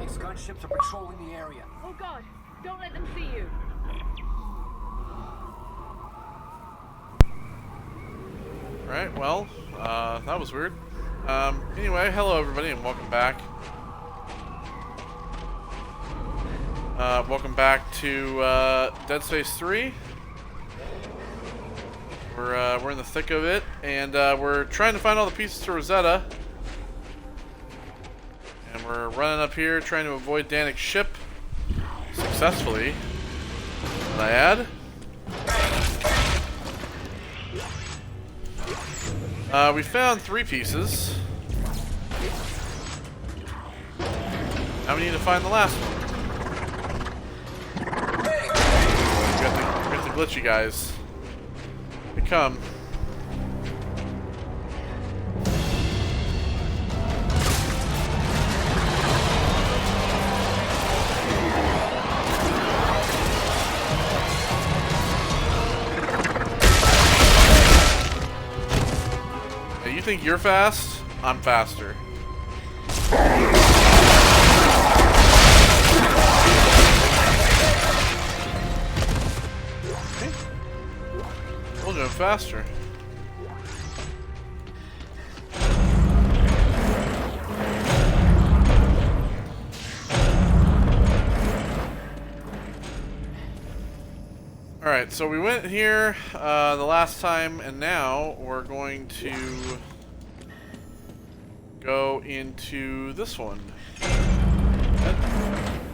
These gunships are patrolling the area. Oh God, don't let them see you. Right, well, that was weird. Anyway, hello everybody and welcome back. Welcome back to Dead Space 3. We're in the thick of it, and we're trying to find all the pieces to Rosetta. And we're running up here trying to avoid Danik's ship successfully. Did I add? We found 3 pieces. Now we need to find the last one. We got the glitchy guys. Here they come. You think you're fast? I'm faster. Okay. We'll go faster. Alright, so we went here the last time, and now we're going to go into this one.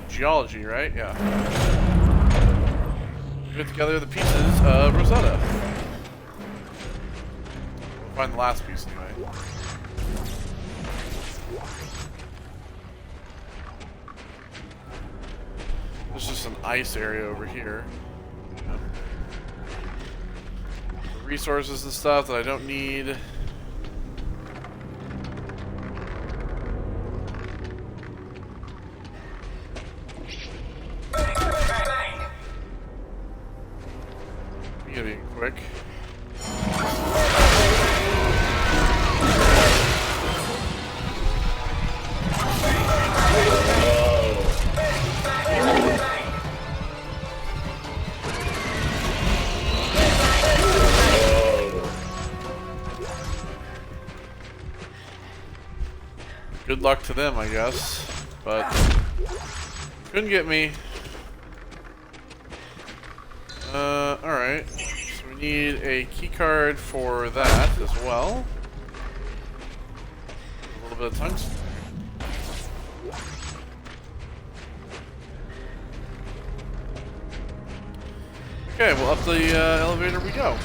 Geology, right? Yeah. Put together the pieces of Rosetta. We'll find the last piece anyway. There's just an ice area over here. Resources and stuff that I don't need. You gotta be quick. Good luck to them, I guess, but couldn't get me. Alright, so we need a key card for that as well. A little bit of tungsten. Okay, well, up the elevator we go.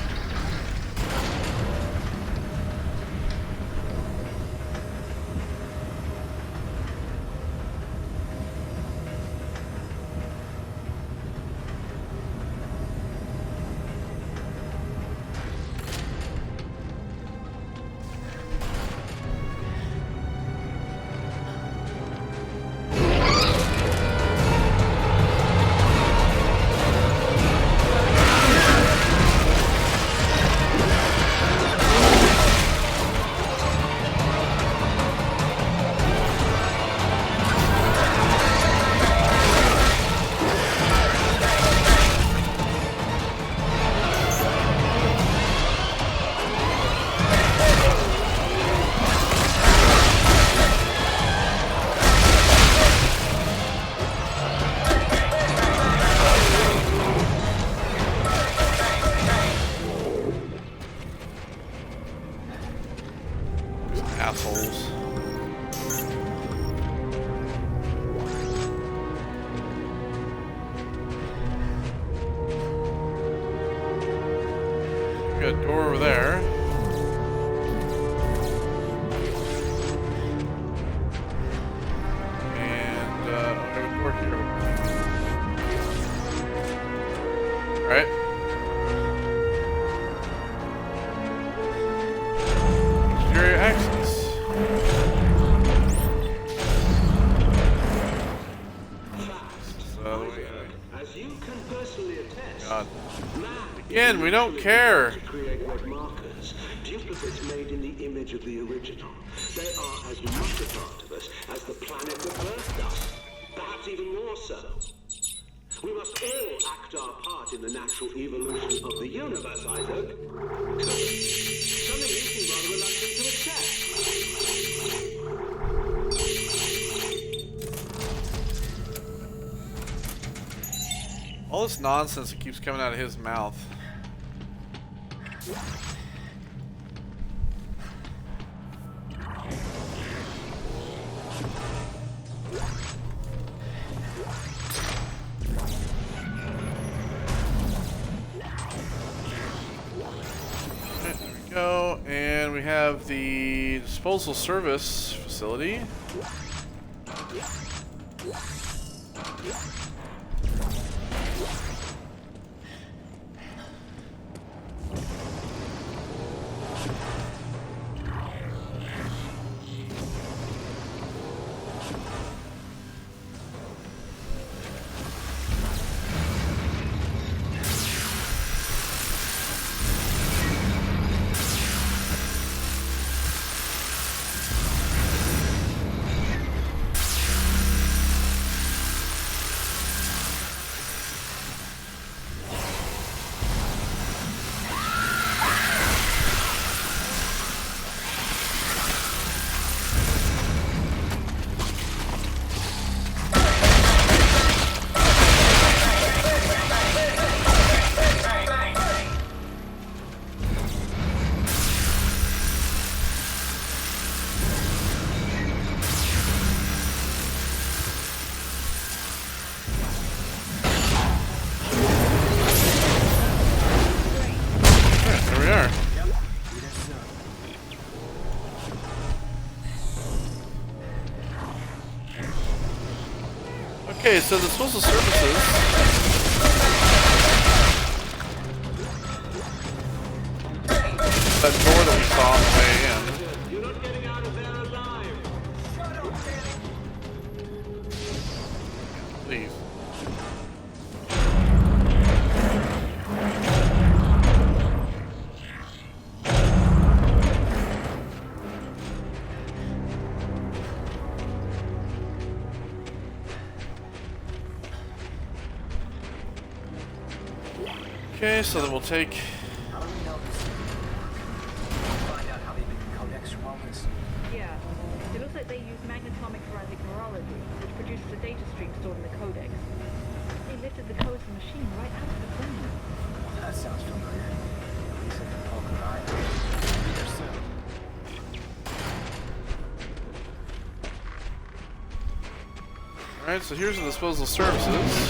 Assholes. We got a door over there. And we have a door here. Alright. Exterior access. As you can personally attest, God. Again, we don't care. To create red markers, duplicates made in the image of the original. They are as much a part of us as the planet that birthed us. even more so. We must all act our part in the natural evolution of the universe, Isaac. Something you seem rather reluctant to accept. All this nonsense that keeps coming out of his mouth. Okay, there we go, and we have the disposal service facility. Okay, so the disposal services. That door that we saw on the way in. You're not getting out of there alive. Please. Okay, so then we'll take. How do we know this? Find out how they make the codex from all this. Yeah. It looks like they use magnetomic forensic neurology, which produces a data stream stored in the codex. They lifted the code from the machine right out of the brain. Well, that sounds familiar. At least I can poke an eye. Be there soon. Alright, so here's the disposal services.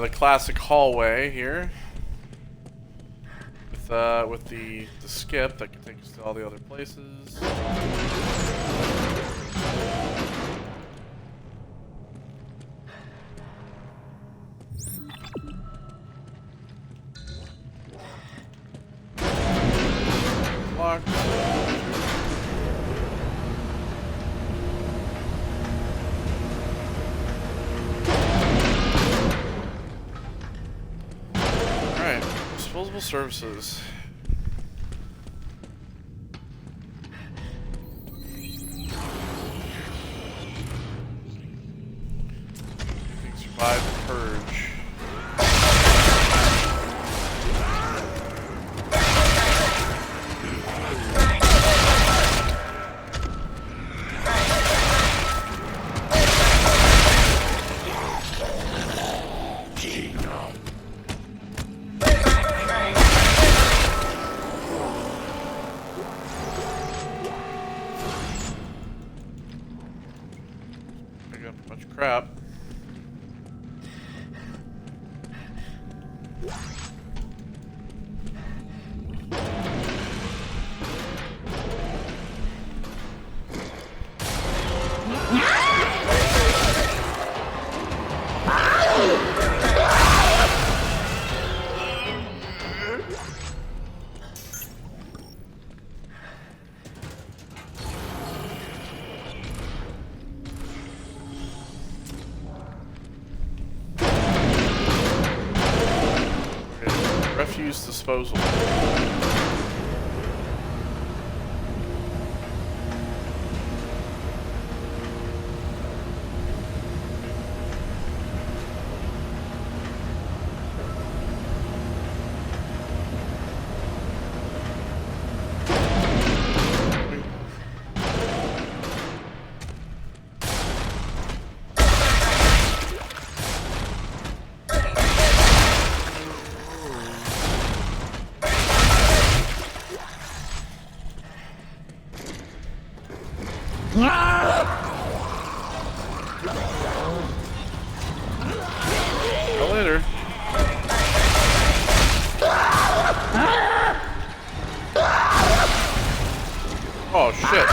The classic hallway here with the skip that can take us to all the other places. Locked. Disposable services. You can survive the purge. Bunch of crap. refuse disposal. Later. Oh shit.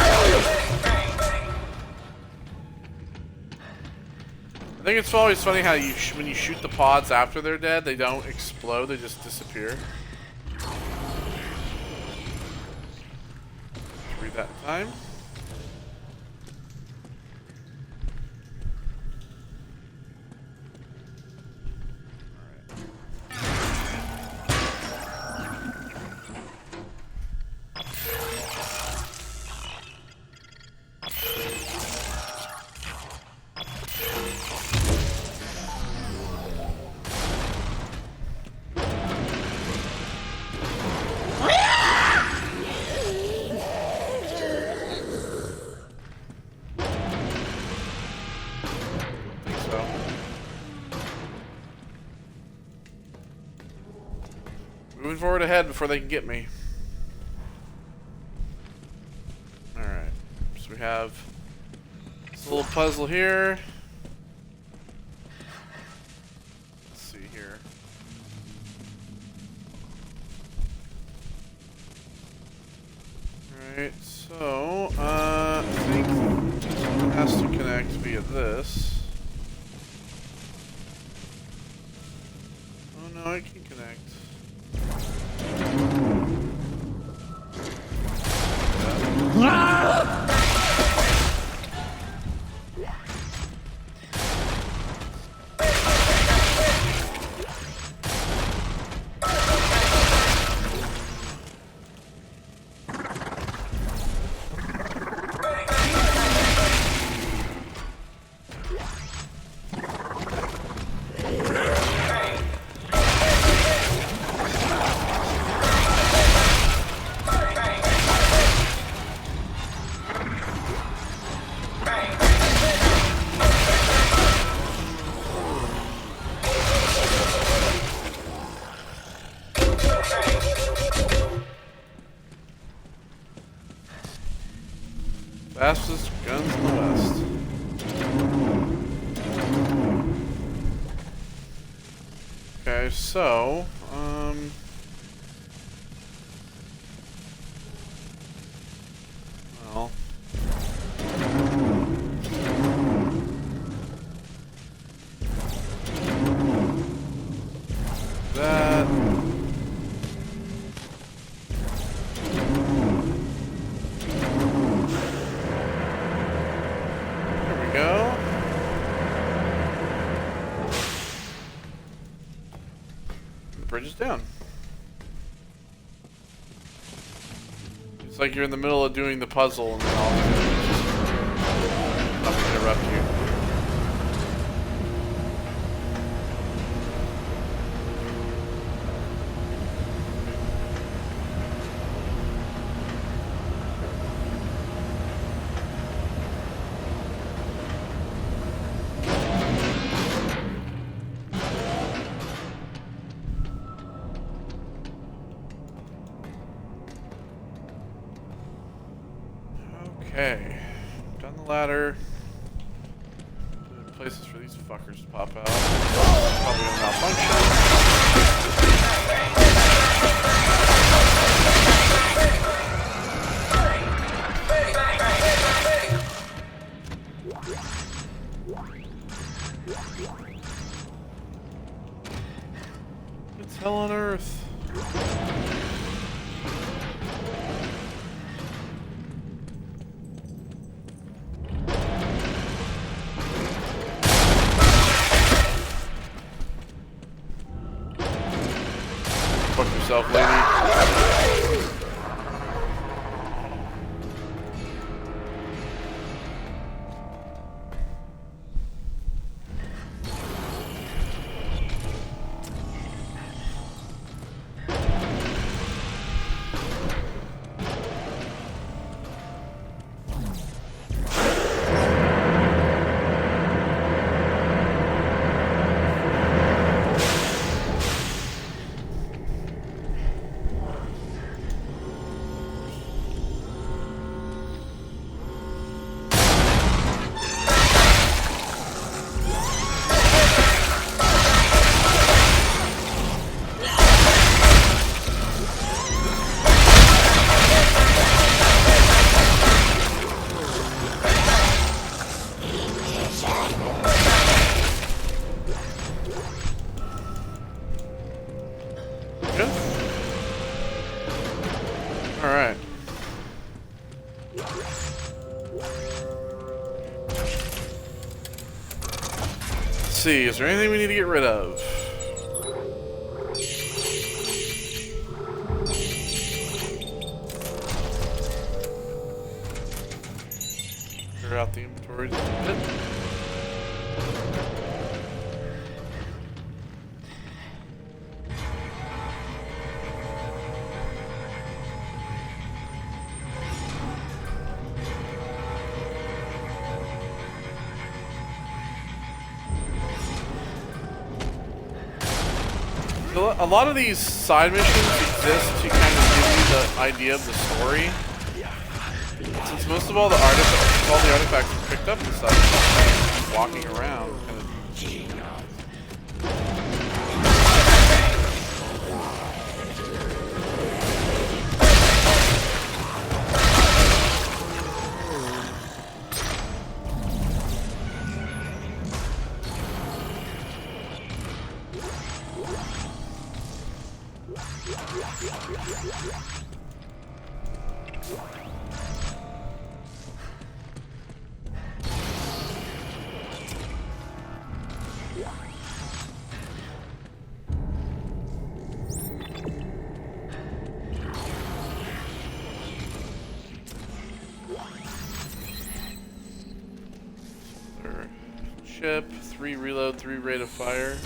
I think it's always funny how you when you shoot the pods after they're dead, they don't explode, they just disappear. Read that in time. Moving forward ahead before they can get me. Alright. So we have this little puzzle here. Let's see here. Alright, so I think it has to connect via this. Oh no, it can connect. Fastest guns in the West. Okay, so, well, that. Bridge is down. It's like you're in the middle of doing the puzzle and then all of a sudden just interrupt you. Okay, down the ladder. Places for these fuckers to pop out. Probably gonna malfunction. It's hell on earth. Fuckers yourself, lady. Good. All right. Let's see. Is there anything we need to get rid of? Clear out the inventory just a bit. A lot of these side missions exist to kind of give you the idea of the story. Since most of all the artifacts are picked up and stuff, just kind of walking around, kind of. Ship, 3 reload, 3 rate of fire.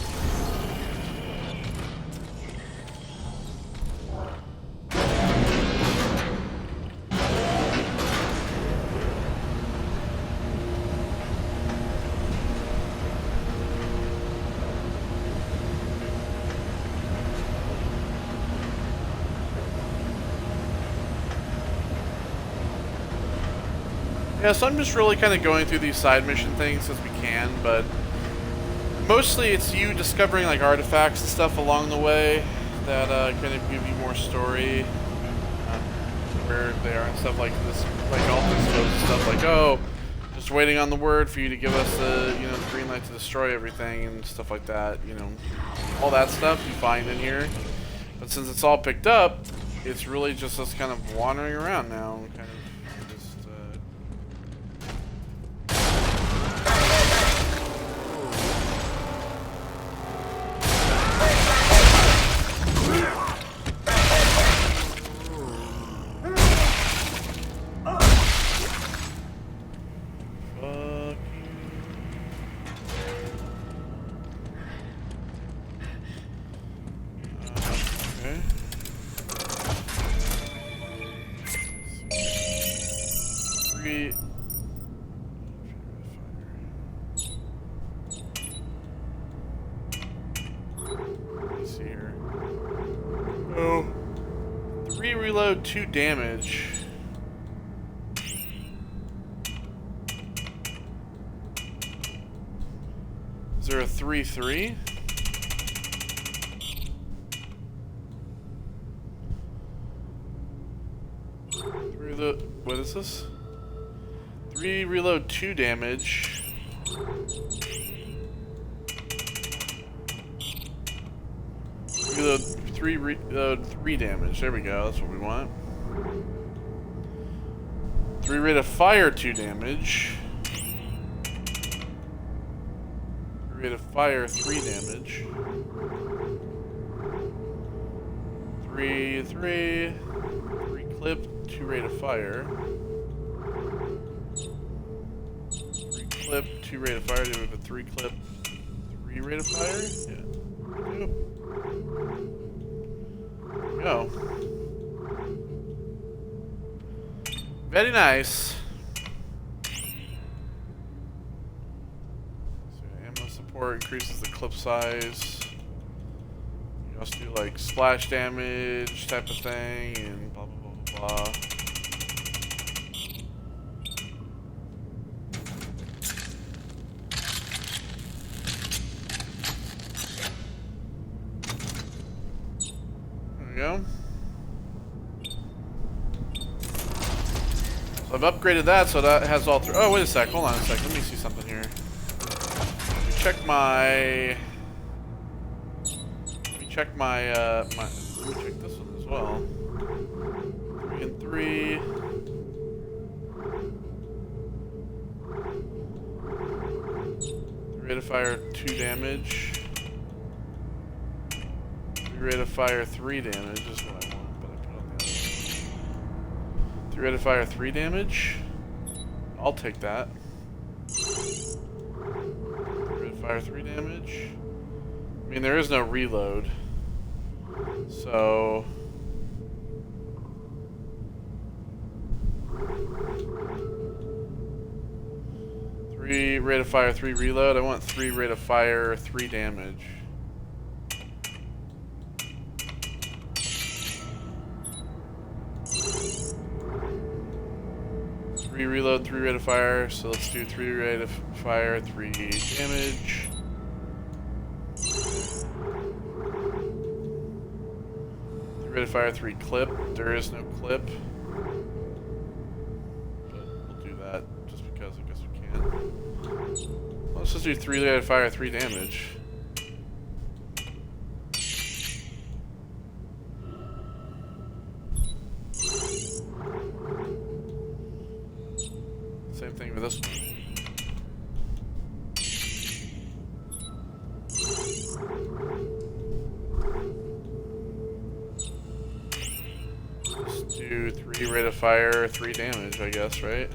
Yeah, so I'm just really kind of going through these side mission things as we can, but mostly it's you discovering like artifacts and stuff along the way that kind of give you more story, where they are and stuff like this, like all this stuff like, oh, just waiting on the word for you to give us the, you know, the green light to destroy everything and stuff like that, you know, all that stuff you find in here. But since it's all picked up, it's really just us kind of wandering around now, kind of. Oh, 3 reload, 2 damage. Is there a 3-3? What is this? 3 reload, 2 damage. Reload 3 reload 3 damage. There we go. That's what we want. 3 rate of fire, 2 damage. 3 rate of fire, 3 damage. 3, 3 clip, 2 rate of fire. 3 clip, 2 rate of fire. Do we have a 3 clip, 3 rate of fire? Yeah. Yep. There we go. Very nice. So ammo support increases the clip size. You also do like splash damage type of thing and blah blah blah blah blah. There we go. So I've upgraded that so that has all three. Oh, wait a sec. Hold on a sec. Let me see something here. Let me check my. Let me check my. Let me check this one as well. 3 and 3. Rate of fire 2 damage. Rate of fire 3 damage is what I want, but I put on the other one. 3 rate of fire 3 damage. I'll take that. 3 rate of fire 3 damage. I mean, there is no reload, so. Three rate of fire 3 reload. I want 3 rate of fire 3 damage. 3 reload, 3 rate of fire, so let's do 3 rate of fire, 3 damage. Rate of fire, 3 clip. There is no clip. But we'll do that just because I guess we can. Let's just do 3 rate of fire, 3 damage. Same thing with this one. Just do 3 rate of fire, 3 damage, I guess, right?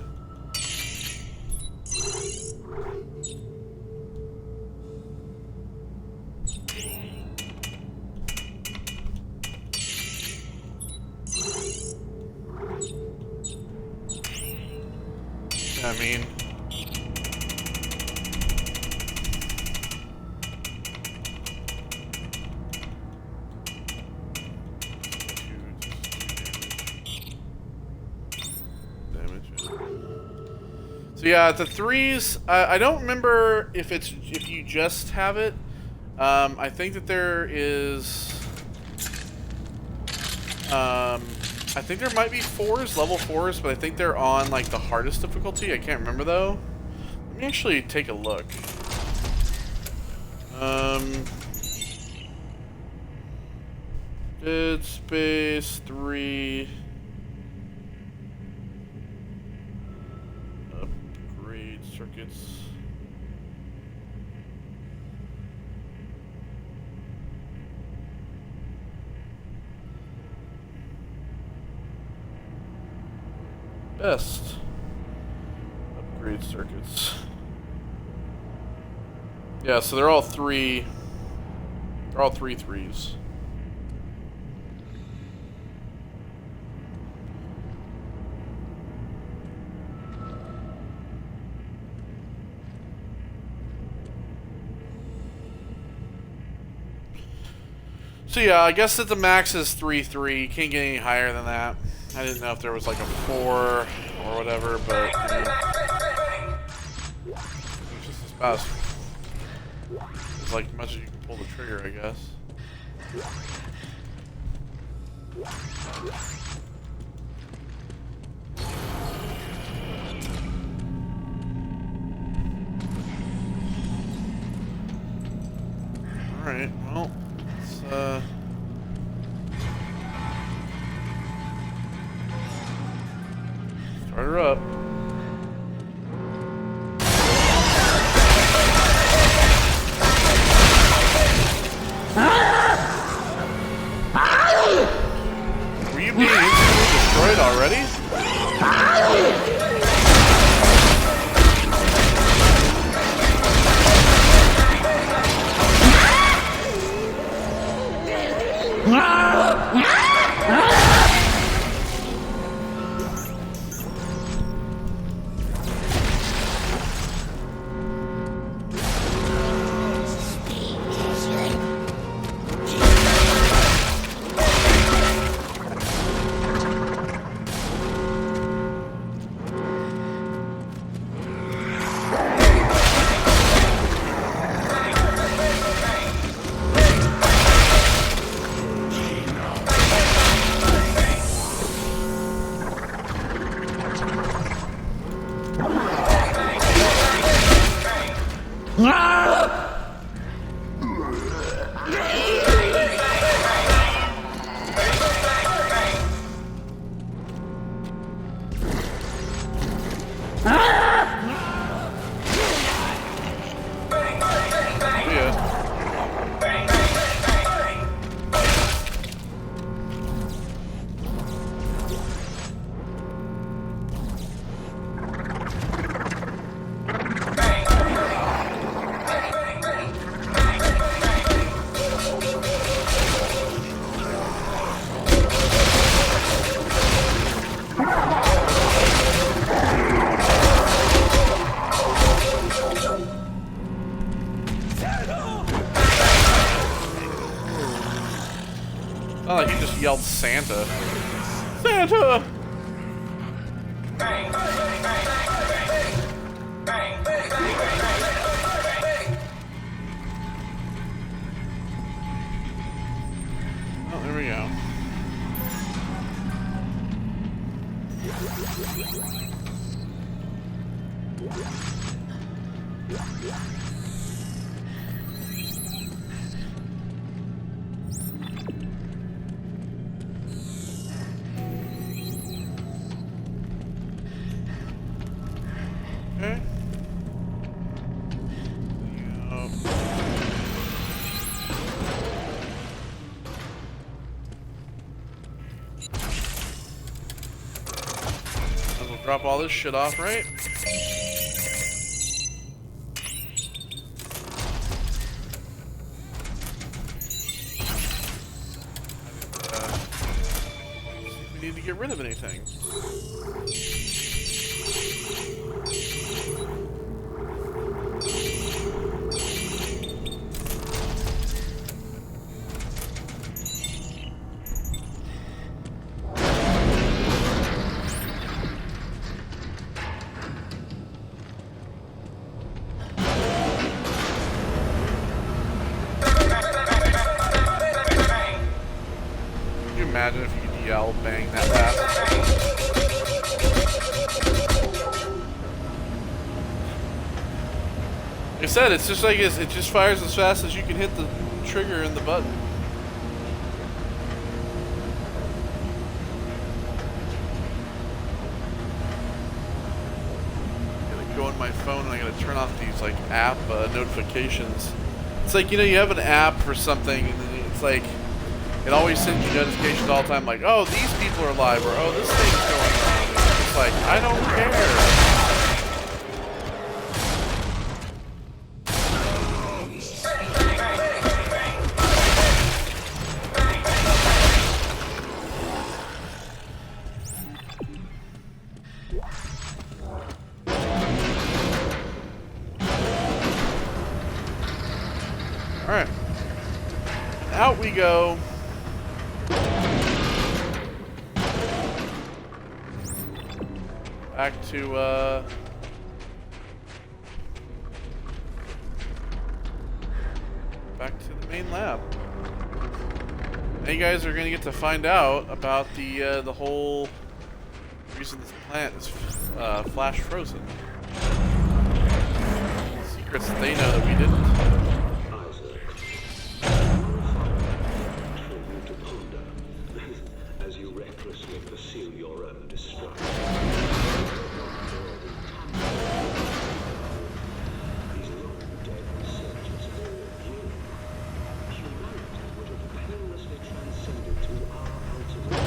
I mean, damage. So yeah, the 3s. I don't remember if you just have it. I think that there is. I think there might be 4s, level 4s, but I think they're on like the hardest difficulty. I can't remember though. Let me actually take a look. Dead Space 3. Upgrade circuits. Best upgrade circuits. Yeah, so they're all 3. They're all 3 3s. So yeah, I guess that the max is 3 3. You can't get any higher than that. I didn't know if there was like a 4 or whatever, but you know, it's just as fast. It's like much as you can pull the trigger, I guess. All right, well, let's start her up. Not like he just yelled Santa. Santa! Oh, there we go. Okay. And we'll drop all this shit off, right? See if we need to get rid of anything. Imagine if you could yell bang that fast. Like I said, it's just like it just fires as fast as you can hit the trigger and the button. I gotta go on my phone and I gotta turn off these like app notifications. It's like, you know, you have an app for something and then it's like it always sends you notifications all the time, like, oh, these people are live, or oh, this thing's going on. It's like, I don't care. All right, out we go. Back to, back to the main lab. Now you guys are going to get to find out about the whole reason this plant is flash frozen. Secrets that they know that we didn't. As you recklessly pursue your own destruction. These long-dead researchers of all you, humanity would have painlessly transcended to our ultimate.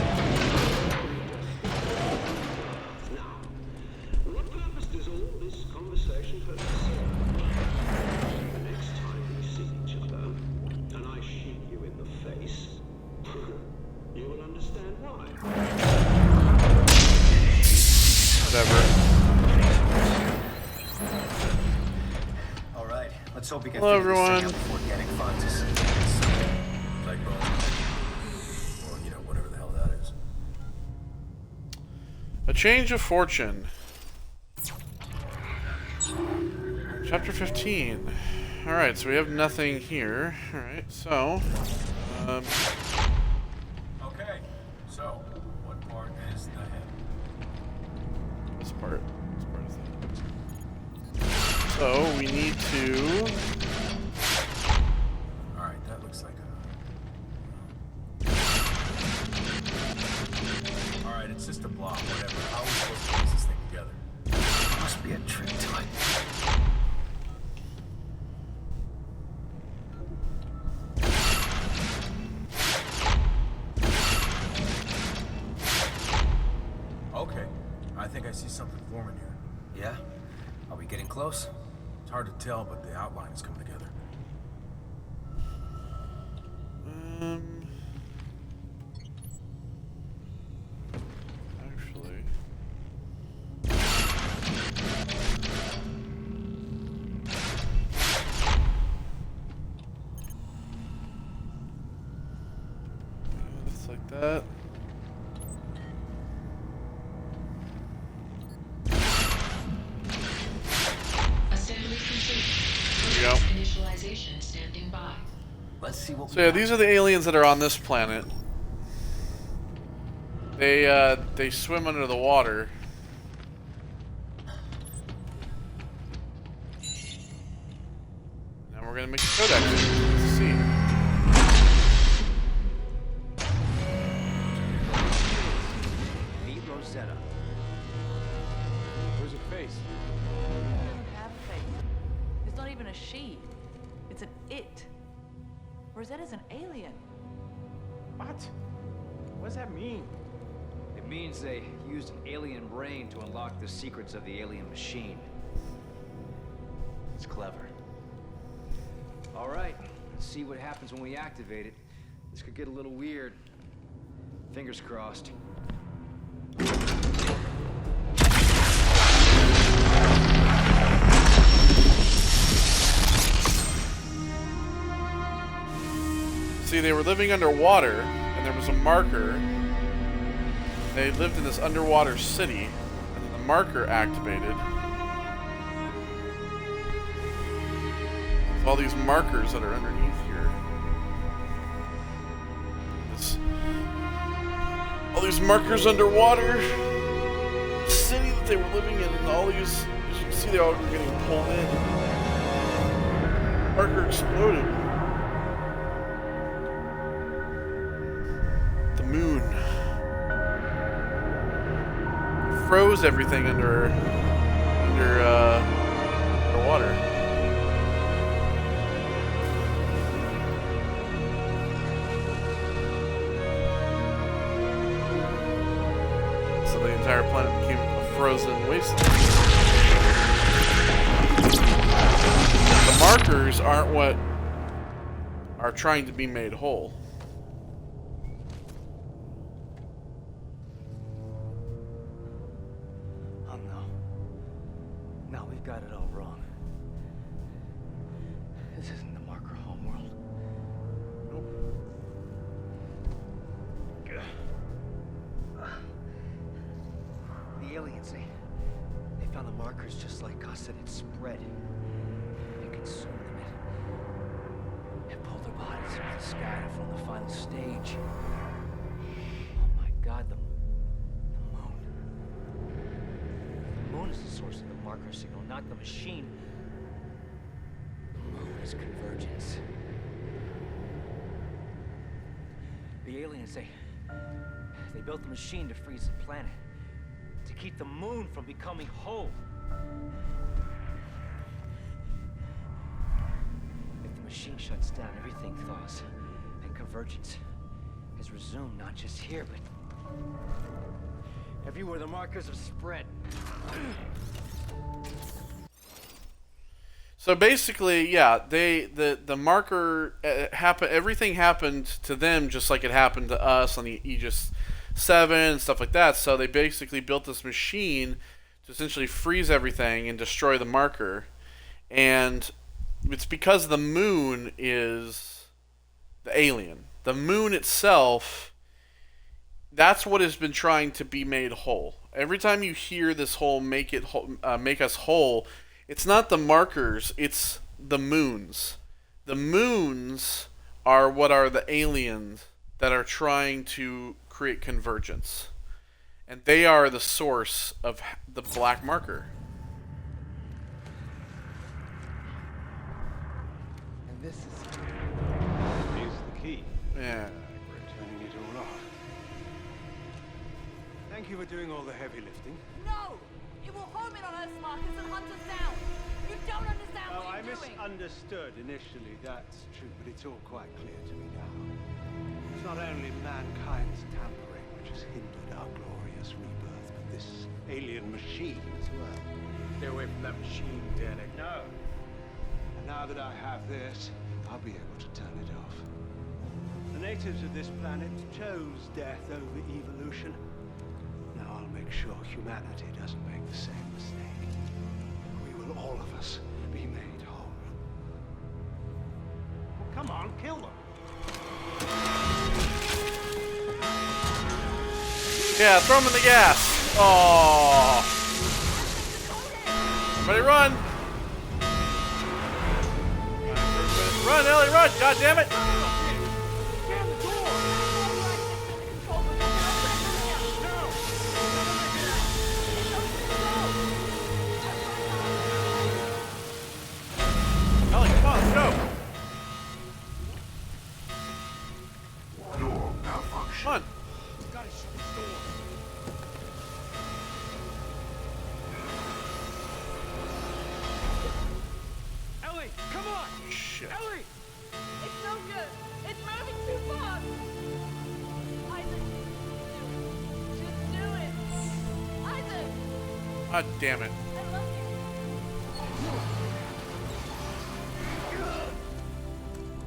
Now, what purpose does all this conversation have to serve? The next time we see each other, and I shoot you in the face, you will understand why. Whatever. All right, let's hope we can Hello, figure this thing everyone. out before getting funds. Like bone, or you know, whatever the hell that is. A change of fortune. Chapter 15. Alright, so we have nothing here. Alright, so... Okay, so what part is the head? This part. This part is that. So, we need to... All right, that looks like a. All right, it's just a block, whatever. How are we supposed to piece this thing together? Must be a trick to it. Okay, I think I see something forming here. Yeah? Are we getting close? It's hard to tell, but the outline is coming together. Actually... like that. Assembly complete. There you go. Initialization standing by. Let's see what So yeah, these are the aliens that are on this planet. They swim under the water. Now we're gonna make a codex. Let's see. Meet Rosetta. Where's her face? Doesn't have a face. It's not even a she. It's an it. Rosetta's an alien. What? What does that mean? It means they used an alien brain to unlock the secrets of the alien machine. It's clever. All right, let's see what happens when we activate it. This could get a little weird. Fingers crossed. See, they were living underwater, and there was a marker. They lived in this underwater city, and then the marker activated. There's all these markers that are underneath here. All these markers underwater. The city that they were living in, and all these, as you can see, they all were getting pulled in. Marker exploded. The moon froze everything underwater. So the entire planet became a frozen wasteland. The markers aren't what are trying to be made whole. Oh no. Now we've got it all wrong. This isn't the marker homeworld. The aliens, they found the markers just like us, and it spread. It consumed them. It pulled their bodies into the sky to form the final stage. Oh my God, the moon. The moon is the source of the marker signal, not the machine. The moon is convergence. The aliens, they built the machine to freeze the planet. To keep the moon from becoming whole. If the machine shuts down, everything thaws. And convergence has resumed, not just here, but everywhere the markers have spread. So basically, yeah, the marker happened. Everything happened to them just like it happened to us on the Aegis 7 and stuff like that. So they basically built this machine to essentially freeze everything and destroy the marker. And it's because the moon is the alien. The moon itself, that's what has been trying to be made whole. Every time you hear this whole make us whole, it's not the markers, it's the moons. The moons are what are the aliens that are trying to create convergence. And they are the source of the black marker. And this is... Here's the key. Yeah. Turning it all off. Thank you for doing all the heavy lifting. No! It will home in on Earth's markers and hunt us down. You don't understand Oh, what I you're doing. misunderstood initially, that's true, but it's all quite clear to me now. It's not only mankind's tampering which has hindered our glorious rebirth, but this alien machine as well. Stay away from that machine, Danik. No. And now that I have this, I'll be able to turn it off. The natives of this planet chose death over evolution. Now I'll make sure humanity doesn't make the same mistake. We will all of us be made whole. Well, come on, kill them. Yeah, throw him in the gas. Oh. Somebody run. Run, Ellie, run. God damn it. Ellie, come on, let's go. Come on. Ellie, come on! Shit. Ellie! It's no good. It's moving too fast. Isaac, just do it. Isaac, God damn it. I love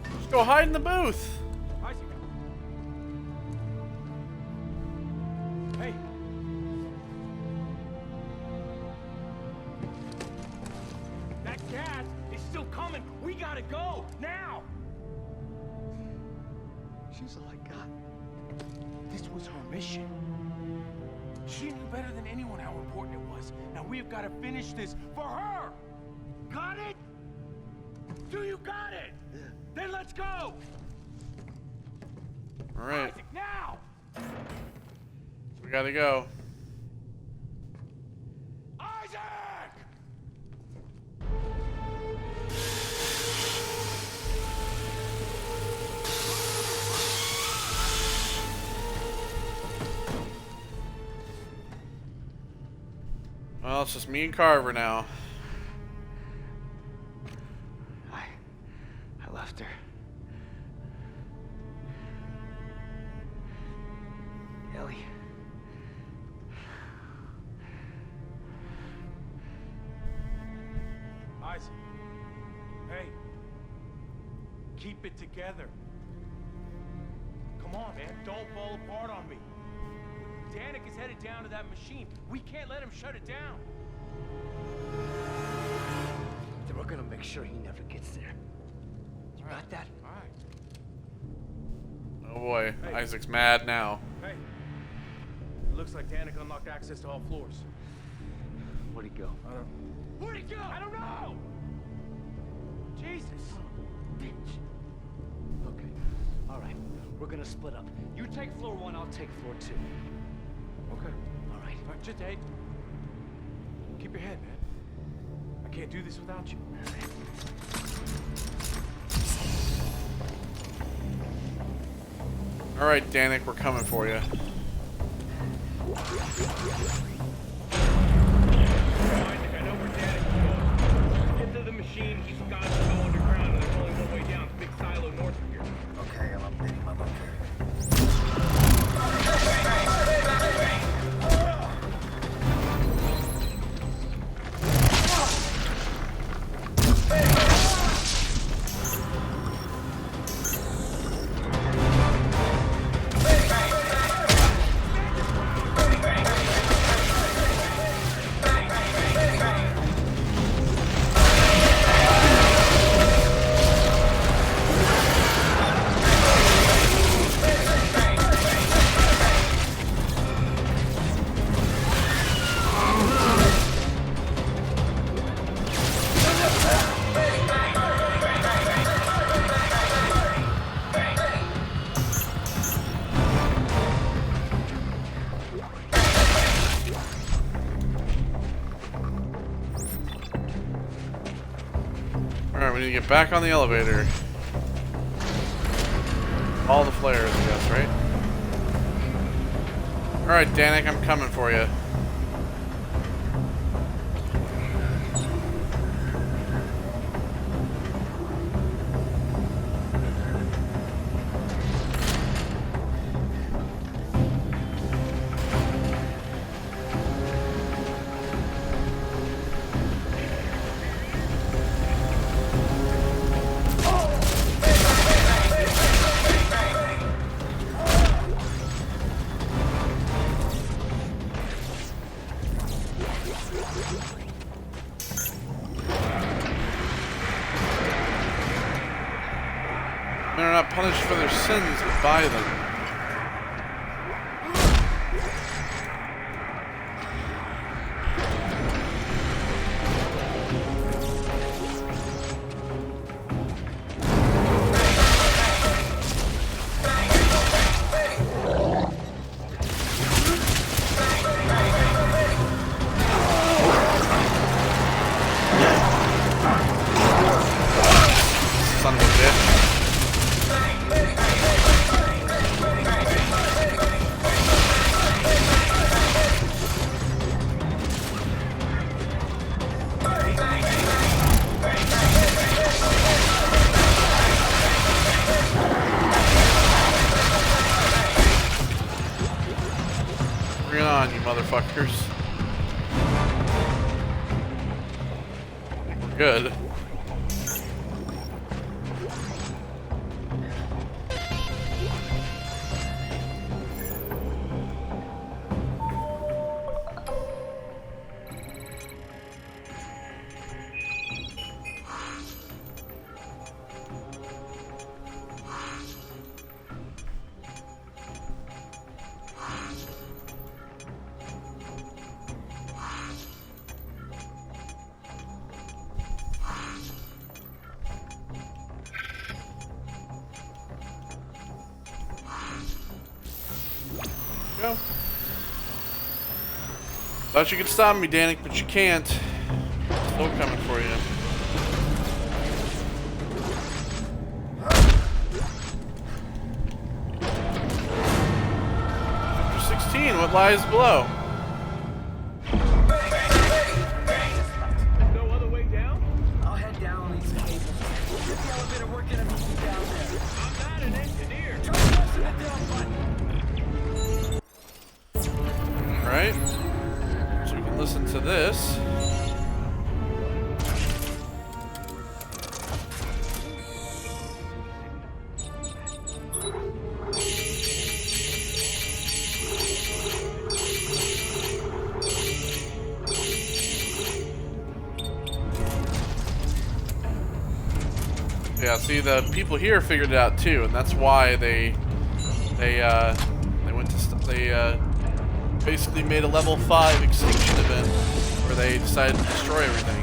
you. Just go hide in the booth. Isaac! Hey! That gas is still coming! We gotta go! Now! She's all I got. This was her mission. She knew better than anyone how important it was. Now we've got to finish this for her! Got it? Do you got it? Yeah. Then let's go! All right, Isaac, now! we gotta go. Isaac! Well, it's just me and Carver now. I left her. Ellie. Isaac. Hey. Keep it together. Come on, man. Don't fall apart on me. Danik is headed down to that machine. We can't let him shut it down. Then we're gonna make sure he never gets there. You got that? All right. Oh boy, Hey. Isaac's mad now. Hey. It looks like Danik unlocked access to all floors. Where'd he go? I don't... Where'd he go? I don't know! Jesus. Bitch. Okay. All right. We're gonna split up. You take floor 1, I'll take floor 2. Okay. All right. Just, hey. Keep your head, man. I can't do this without you. All right, Danik, we're coming for you. I know where Danik is going. Get to the machine, he's got to go underground, and there's only one way down. Big silo north of here. Okay, I'm updating my locator. Alright, we need to get back on the elevator. All the flares, I guess, right? Alright, Danik, I'm coming for you. Men are not punished for their sins, but by them. on, you motherfuckers. We're good. Go. Thought you could stop me, Danik, but you can't. Still coming for you. Chapter 16, what lies below? No other way down? I'll head down and leave some cables. Get the elevator working and meet you down there. I'm not an engineer. Try pressing the down button. Alright. So we can listen to this. Yeah, see, the people here figured it out too, and that's why they went to basically made a level 5 extinction event where they decided to destroy everything.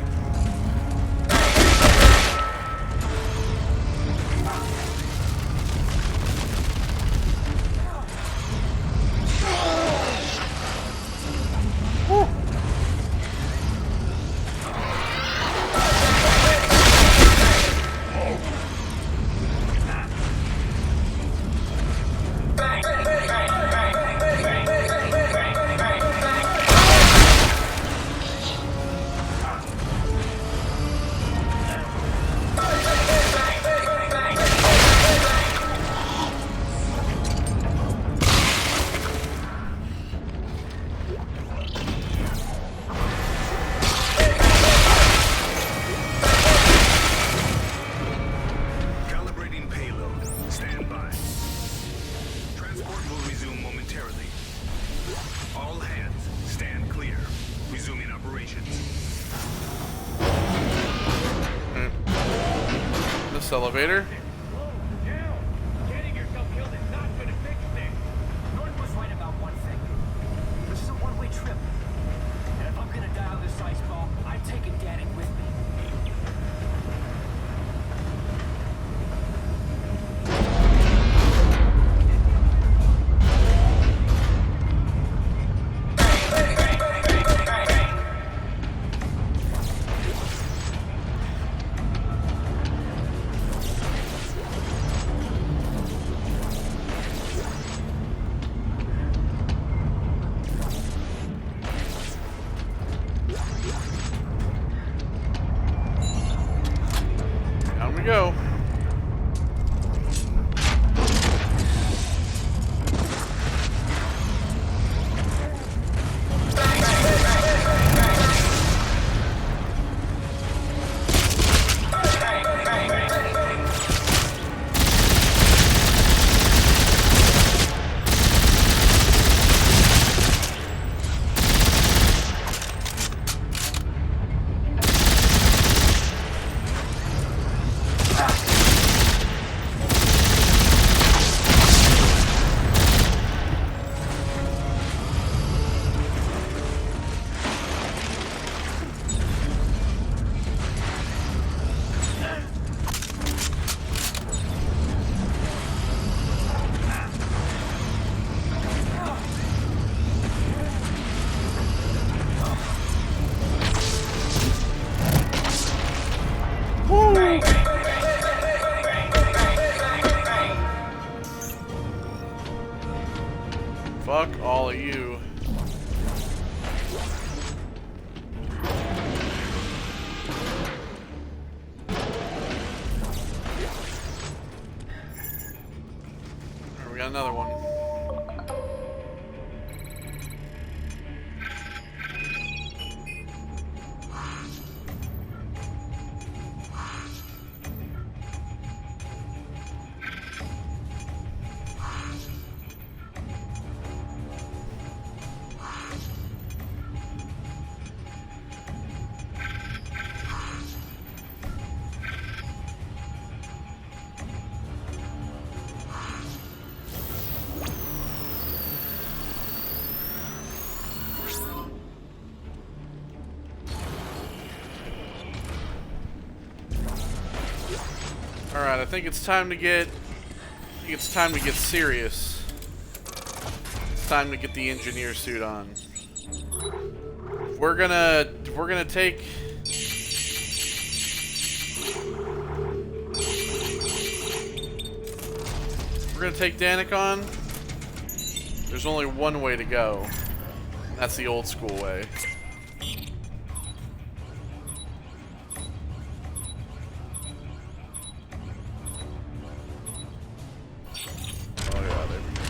Elevator. Getting yourself killed is not going to fix things. Norton was right about one thing. This is a one-way trip. And if I'm gonna die on this ice ball, I'm taking Danik with me. Down we go. Fuck all of you. There, we got another one. Alright, I think it's time to get serious. It's time to get the engineer suit on. We're gonna take Danik on. There's only one way to go. And that's the old school way. Oh yeah, there we go.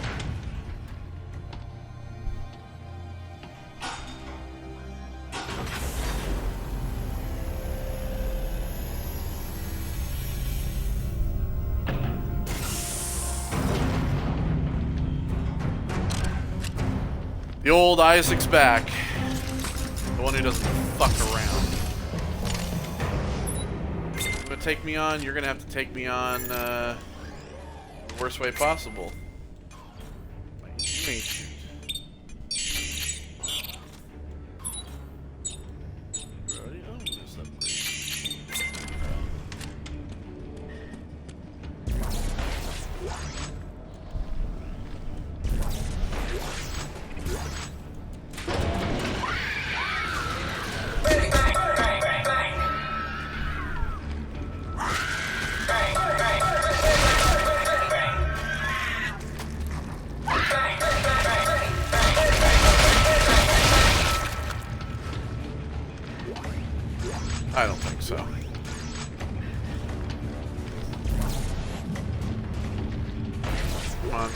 The old Isaac's back. The one who doesn't fuck around. You gonna take me on? You're gonna have to take me on the worst way possible. My engineering suit. We already own this upgrade. I don't think so. Come on.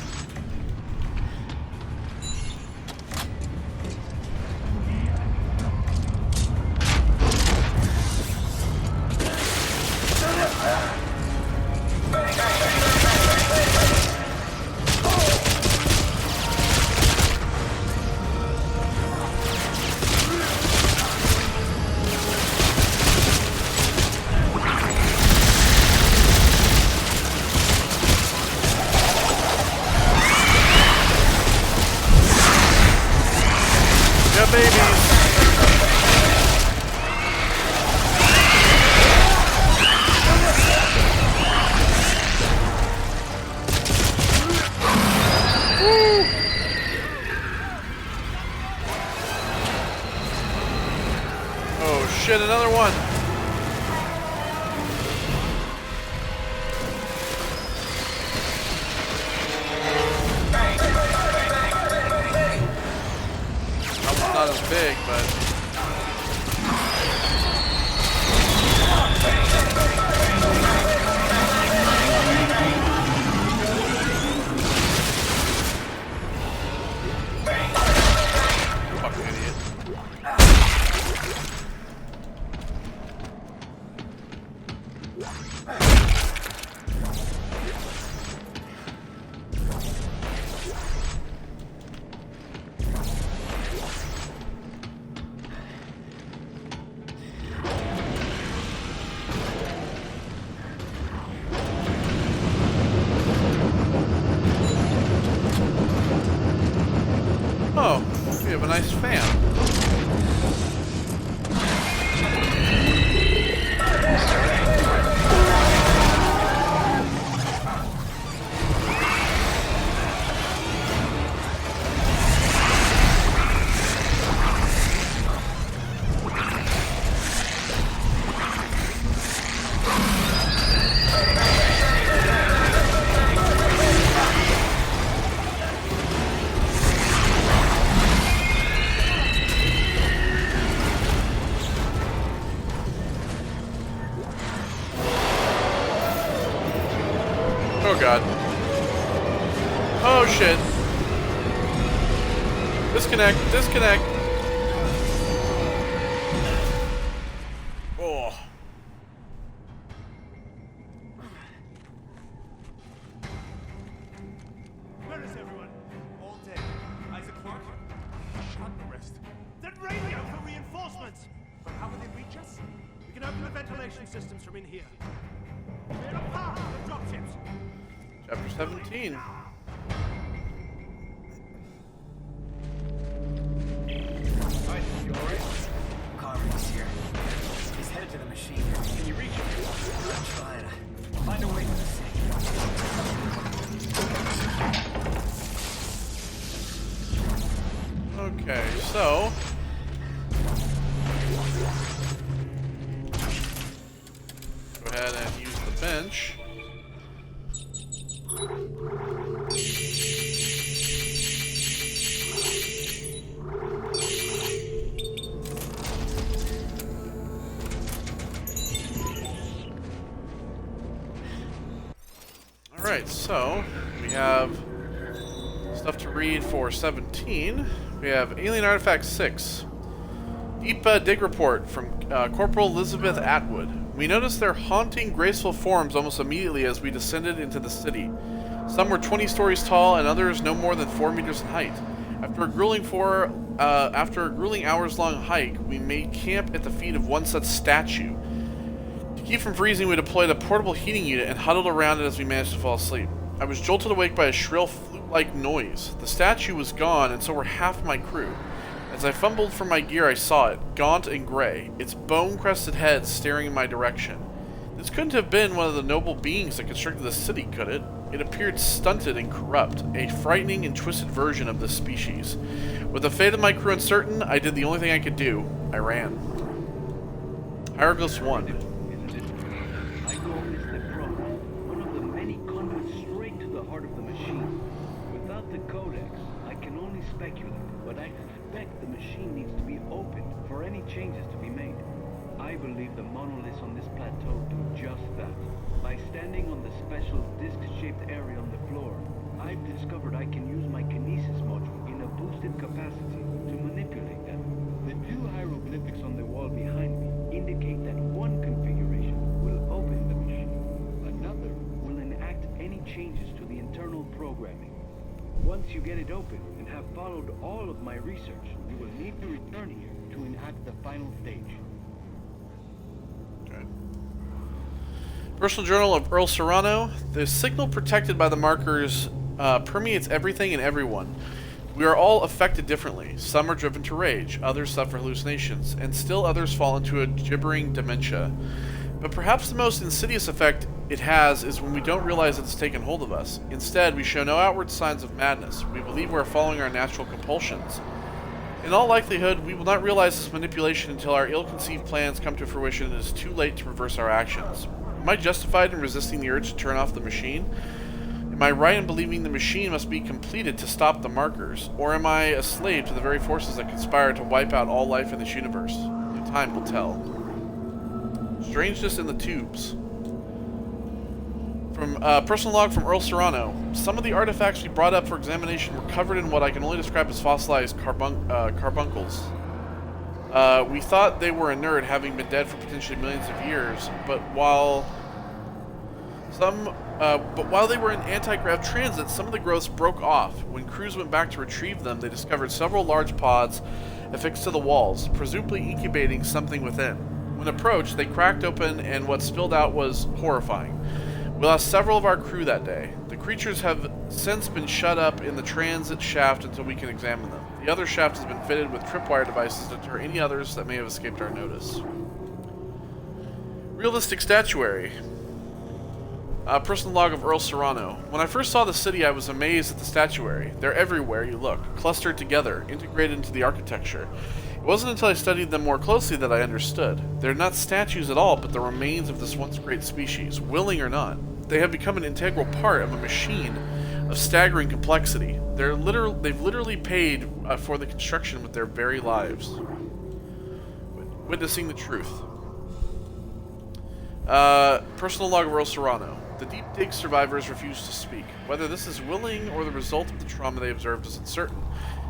Yeah, babies. Oh shit, another one. Not as big, but fucking idiot. Oh, we have a nice fan. Oh god. Oh shit. Disconnect, disconnect. Oh. Where is everyone? All dead. Isaac Clarke? Shot the rest. Then radio for reinforcements! But how will they reach us? We can open the ventilation systems from in here. Clear a path for the dropships! Chapter 17. Alright, you alright? Conrad's here. He's headed to the machine. Can you reach him? I'm trying to find a way So go ahead and use the bench. Alright, so we have stuff to read for 17. We have Alien Artifact 6. Deep dig report from Corporal Elizabeth Atwood. We noticed their haunting, graceful forms almost immediately as we descended into the city. Some were 20 stories tall and others no more than 4 meters in height. After a grueling hours-long hike, we made camp at the feet of one such statue. To keep from freezing, we deployed a portable heating unit and huddled around it as we managed to fall asleep. I was jolted awake by a shrill flute-like noise. The statue was gone, and so were half my crew. As I fumbled for my gear, I saw it, gaunt and gray, its bone-crested head staring in my direction. This couldn't have been one of the noble beings that constructed the city, could it? It appeared stunted and corrupt, a frightening and twisted version of this species. With the fate of my crew uncertain, I did the only thing I could do. I ran. Hieroglyphs 1. I call this the Probe, one of the many conduits straight to the heart of the machine. Without the Codex, I can only speculate, but I suspect the machine needs to be opened for any changes to be made. I believe the monoliths on this plateau do just that. By standing on the special disc-shaped area on the floor, I've discovered I can use my kinesis module in a boosted capacity to manipulate them. The two hieroglyphics on the wall behind me indicate that one configuration will open the machine. Another will enact any changes to the internal programming. Once you get it open and have followed all of my research, you will need to return here to enact the final stage. Okay. Personal Journal of Earl Serrano. The signal protected by the markers permeates everything and everyone. We are all affected differently. Some are driven to rage, others suffer hallucinations, and still others fall into a gibbering dementia. But perhaps the most insidious effect it has is when we don't realize it's taken hold of us. Instead, we show no outward signs of madness. We believe we are following our natural compulsions. In all likelihood, we will not realize this manipulation until our ill-conceived plans come to fruition and it is too late to reverse our actions. Am I justified in resisting the urge to turn off the machine? Am I right in believing the machine must be completed to stop the markers? Or am I a slave to the very forces that conspire to wipe out all life in this universe? Only time will tell. Strangeness in the tubes. From personal log from Earl Serrano. Some of the artifacts we brought up for examination were covered in what I can only describe as fossilized carbuncles. We thought they were inert, having been dead for potentially millions of years, but while they were in anti-grav transit, some of the growths broke off. When crews went back to retrieve them, they discovered several large pods affixed to the walls, presumably incubating something within. When approached, they cracked open, and what spilled out was horrifying. We lost several of our crew that day. The creatures have since been shut up in the transit shaft until we can examine them. The other shaft has been fitted with tripwire devices to deter any others that may have escaped our notice. Realistic statuary. Personal log of Earl Serrano. When I first saw the city, I was amazed at the statuary. They're everywhere you look, clustered together, integrated into the architecture. It wasn't until I studied them more closely that I understood. They're not statues at all, but the remains of this once great species, willing or not. They have become an integral part of a machine of staggering complexity. They've literally paid for the construction with their very lives. Witnessing the truth. Personal log of Earl Serrano. The deep dig survivors refuse to speak. Whether this is willing or the result of the trauma they observed is uncertain.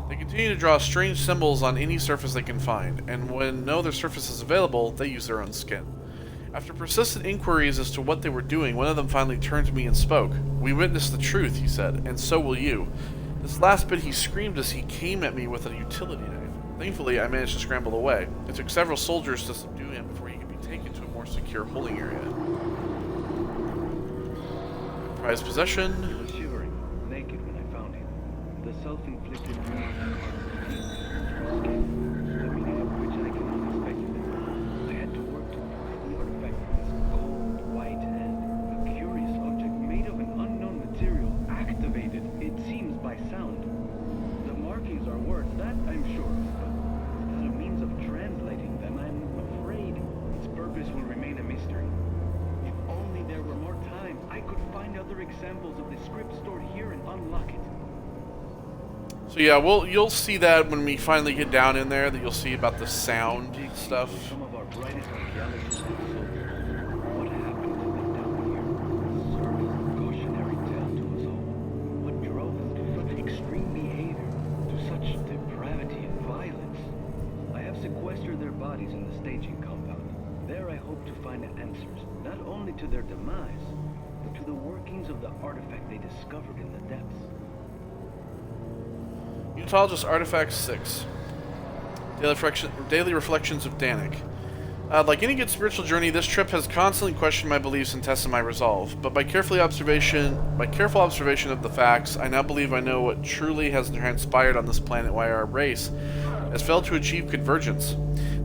They continue to draw strange symbols on any surface they can find, and when no other surface is available, they use their own skin. After persistent inquiries as to what they were doing, one of them finally turned to me and spoke. "We witnessed the truth," he said, "and so will you." This last bit he screamed as he came at me with a utility knife. Thankfully, I managed to scramble away. It took several soldiers to subdue him before he could be taken to a more secure holding area. Prized possession. He was shivering, naked when I found him. The self-inflicted wounds caused his skin, the meaning of which I can only speculate. I had to work to pry the artifact from his cold, white hand. A curious object made of an unknown material, activated, it seems, by sound. The markings are words, that I'm sure of, but samples of the script stored here and unlock it. So yeah, you'll see that when we finally get down in there, that you'll see about the sound stuff. Some of our brightest archaeologists and soldiers. What happened to them down here served as a cautionary tale to us all. What drove them to such extreme behavior, to such depravity and violence? I have sequestered their bodies in the staging compound. There I hope to find answers, not only to their demise, but to the workings of the artifact they discovered in the depths. Unitologist Artifact 6. Daily Reflections of Danik. Like any good spiritual journey, this trip has constantly questioned my beliefs and tested my resolve. But by careful observation of the facts, I now believe I know what truly has transpired on this planet, why our race has failed to achieve convergence.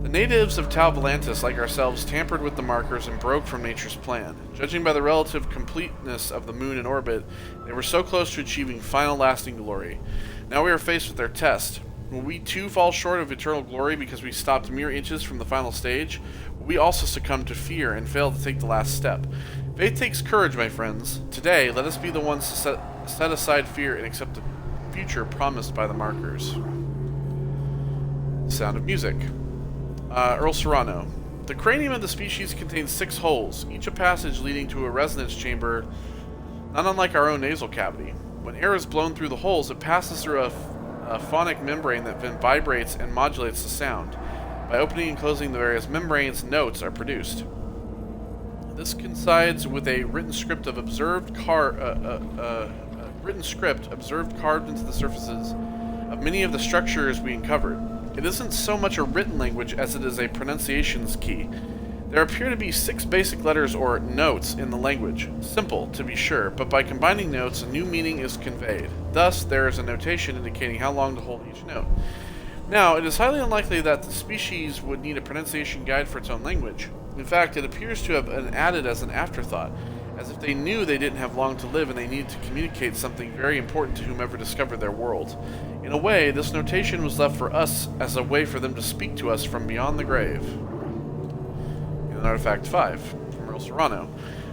The natives of Tau Volantis, like ourselves, tampered with the markers and broke from nature's plan. Judging by the relative completeness of the moon in orbit, they were so close to achieving final lasting glory. Now we are faced with their test. Will we too fall short of eternal glory because we stopped mere inches from the final stage? Will we also succumb to fear and fail to take the last step? Faith takes courage, my friends. Today, let us be the ones to set aside fear and accept the future promised by the markers. Sound of Music. Earl Serrano. The cranium of the species contains 6 holes, each a passage leading to a resonance chamber not unlike our own nasal cavity. When air is blown through the holes, it passes through a phonic membrane that then vibrates and modulates the sound. By opening and closing the various membranes, notes are produced. This coincides with a written script observed carved into the surfaces of many of the structures we uncovered. It isn't so much a written language as it is a pronunciations key. There appear to be 6 basic letters or notes in the language. Simple, to be sure, but by combining notes, a new meaning is conveyed. Thus, there is a notation indicating how long to hold each note. Now, it is highly unlikely that the species would need a pronunciation guide for its own language. In fact, it appears to have been added as an afterthought, as if they knew they didn't have long to live and they needed to communicate something very important to whomever discovered their world. In a way, this notation was left for us as a way for them to speak to us from beyond the grave. Artifact 5, from Earl Serrano.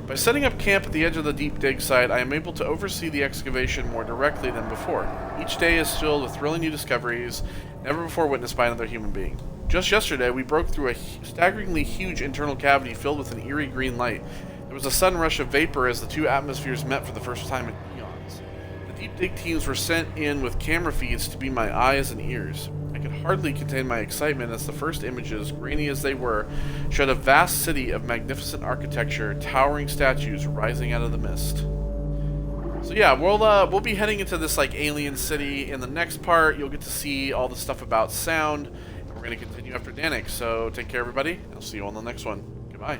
By setting up camp at the edge of the deep dig site, I am able to oversee the excavation more directly than before. Each day is filled with thrilling new discoveries, never before witnessed by another human being. Just yesterday, we broke through a staggeringly huge internal cavity filled with an eerie green light. There was a sudden rush of vapor as the 2 atmospheres met for the first time in eons. The deep dig teams were sent in with camera feeds to be my eyes and ears. I could hardly contain my excitement as the first images, grainy as they were, showed a vast city of magnificent architecture, towering statues rising out of the mist. So yeah, we'll be heading into this like alien city. In the next part, you'll get to see all the stuff about sound. And we're going to continue after Danik. So take care, everybody. I'll see you on the next one. Goodbye.